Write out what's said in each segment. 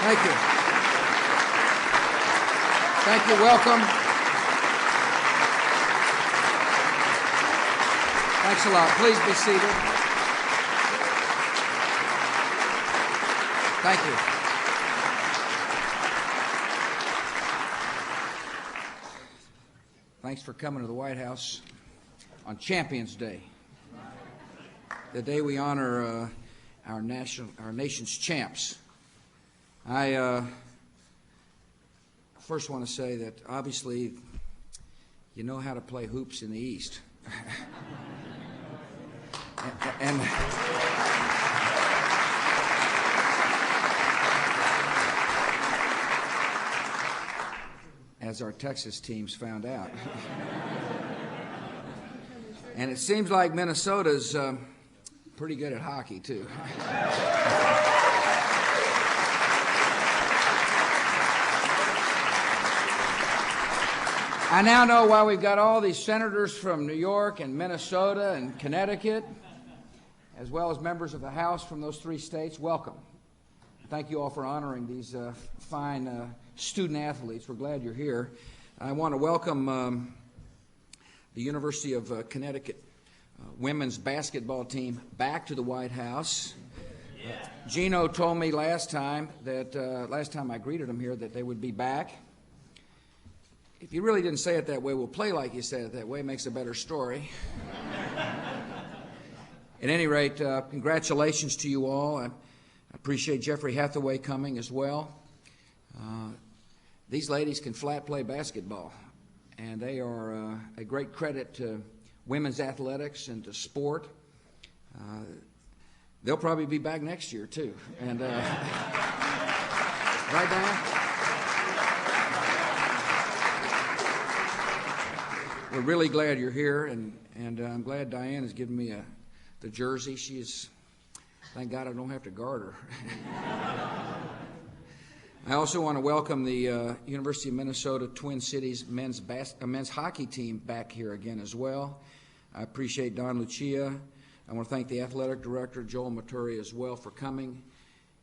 Thank you. Thank you. Welcome. Thanks a lot. Please be seated. Thank you. Thanks for coming to the White House on Champions Day, the day we honor our nation's champs. I first want to say that obviously you know how to play hoops in the East. and as our Texas teams found out. And it seems like Minnesota's pretty good at hockey, too. I now know why we've got all these senators from New York and Minnesota and Connecticut, as well as members of the House from those three states. Welcome. Thank you all for honoring these fine student athletes. We're glad you're here. I want to welcome the University of Connecticut women's basketball team back to the White House. Gino told me last time I greeted them here that they would be back. If you really didn't say it that way, we'll play like you said it that way. It makes a better story. At any rate, congratulations to you all. I appreciate Jeffrey Hathaway coming as well. These ladies can flat play basketball, and they are a great credit to women's athletics and to sport. They'll probably be back next year, too. And right, Diane? We're really glad you're here, and I'm glad Diane has given me the jersey. Thank God I don't have to guard her. I also want to welcome the University of Minnesota Twin Cities men's hockey team back here again as well. I appreciate Don Lucia. I want to thank the athletic director, Joel Maturi, as well for coming.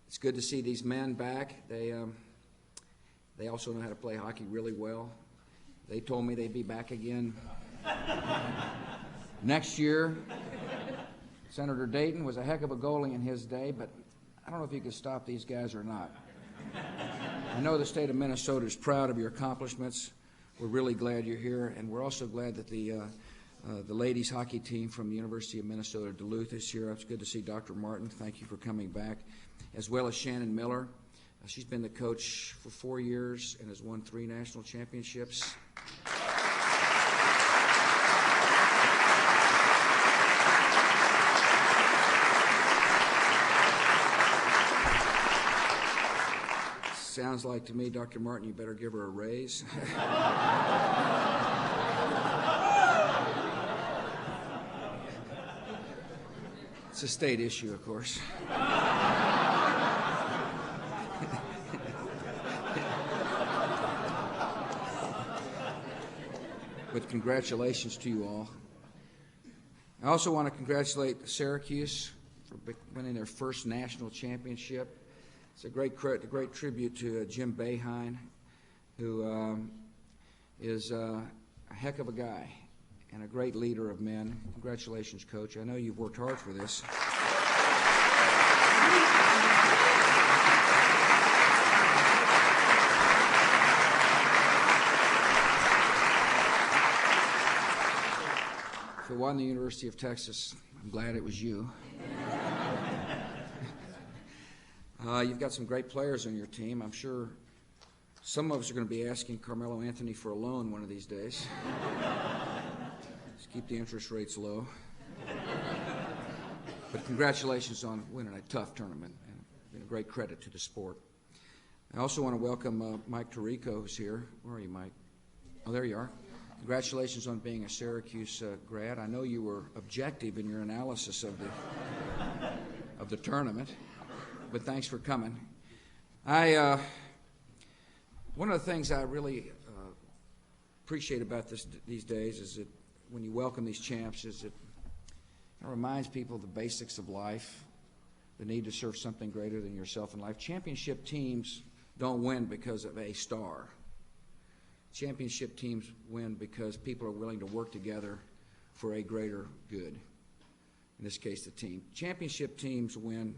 It's good to see these men back. They also know how to play hockey really well. They told me they'd be back again next year. Senator Dayton was a heck of a goalie in his day, but I don't know if you could stop these guys or not. I know the state of Minnesota is proud of your accomplishments. We're really glad you're here, and we're also glad that the ladies hockey team from the University of Minnesota Duluth is here. It's good to see Dr. Martin. Thank you for coming back, as well as Shannon Miller. She's been the coach for 4 years and has won 3 national championships. Sounds like to me, Dr. Martin, you better give her a raise. It's a state issue, of course. But congratulations to you all. I also want to congratulate Syracuse for winning their first national championship. It's a great tribute to Jim Boeheim, who is a heck of a guy and a great leader of men. Congratulations, Coach. I know you've worked hard for this. If it wasn't the University of Texas, I'm glad it was you. You've got some great players on your team. I'm sure some of us are going to be asking Carmelo Anthony for a loan one of these days. Just keep the interest rates low. But congratulations on winning a tough tournament, and been a great credit to the sport. I also want to welcome Mike Tirico, who's here. Where are you, Mike? Oh, there you are. Congratulations on being a Syracuse grad. I know you were objective in your analysis of the tournament, but thanks for coming. One of the things I really appreciate about these days is that when you welcome these champs, is it reminds people of the basics of life, the need to serve something greater than yourself in life. Championship teams don't win because of a star. Championship teams win because people are willing to work together for a greater good. In this case, the team. Championship teams win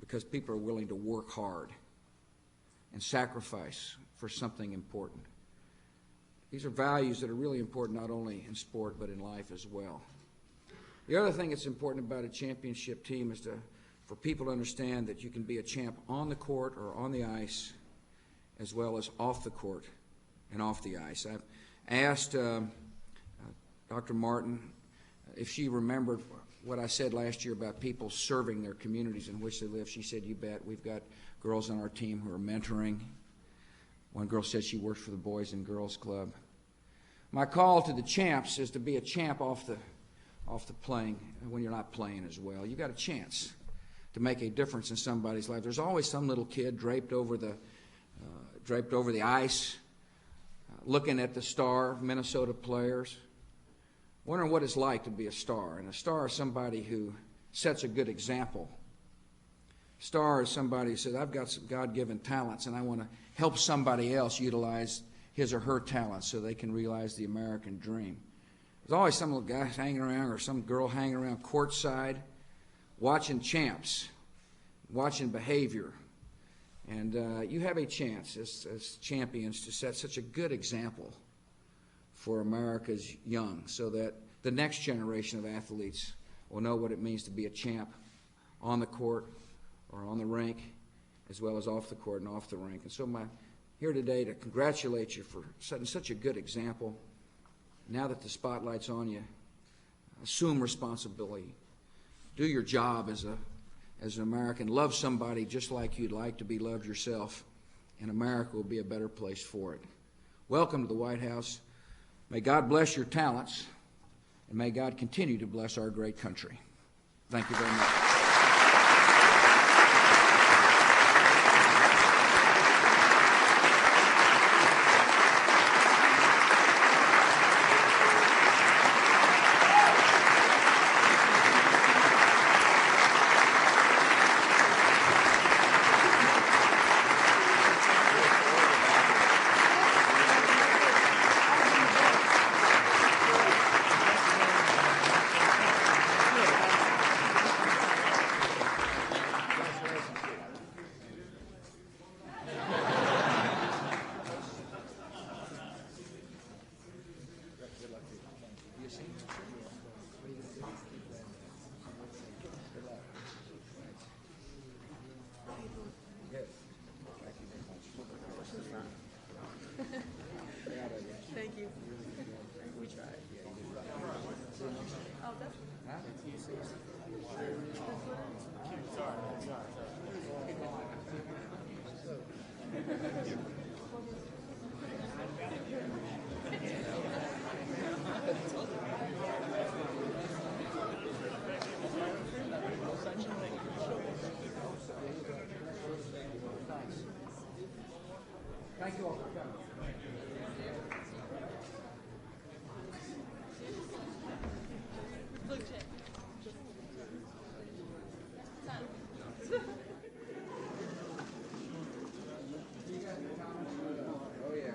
because people are willing to work hard and sacrifice for something important. These are values that are really important not only in sport but in life as well. The other thing that's important about a championship team is for people to understand that you can be a champ on the court or on the ice as well as off the court and off the ice. I've asked Dr. Martin if she remembered what I said last year about people serving their communities in which they live. She said, "You bet. We've got girls on our team who are mentoring." One girl said she works for the Boys and Girls Club. My call to the champs is to be a champ off the playing when you're not playing as well. You got a chance to make a difference in somebody's life. There's always some little kid draped over the ice, looking at the star Minnesota players, wondering what it's like to be a star. And a star is somebody who sets a good example. A star is somebody who says, "I've got some God-given talents, and I want to help somebody else utilize his or her talents so they can realize the American dream." There's always some little guy hanging around or some girl hanging around courtside watching champs, watching behavior. And you have a chance as champions to set such a good example for America's young so that the next generation of athletes will know what it means to be a champ on the court or on the rink as well as off the court and off the rink. And so I'm here today to congratulate you for setting such a good example. Now that the spotlight's on you, assume responsibility. Do your job as an American. Love somebody just like you'd like to be loved yourself, and America will be a better place for it. Welcome to the White House. May God bless your talents, and may God continue to bless our great country. Thank you very much. Thank you. We tried. Oh, that's Thank you all for coming. Oh, yeah.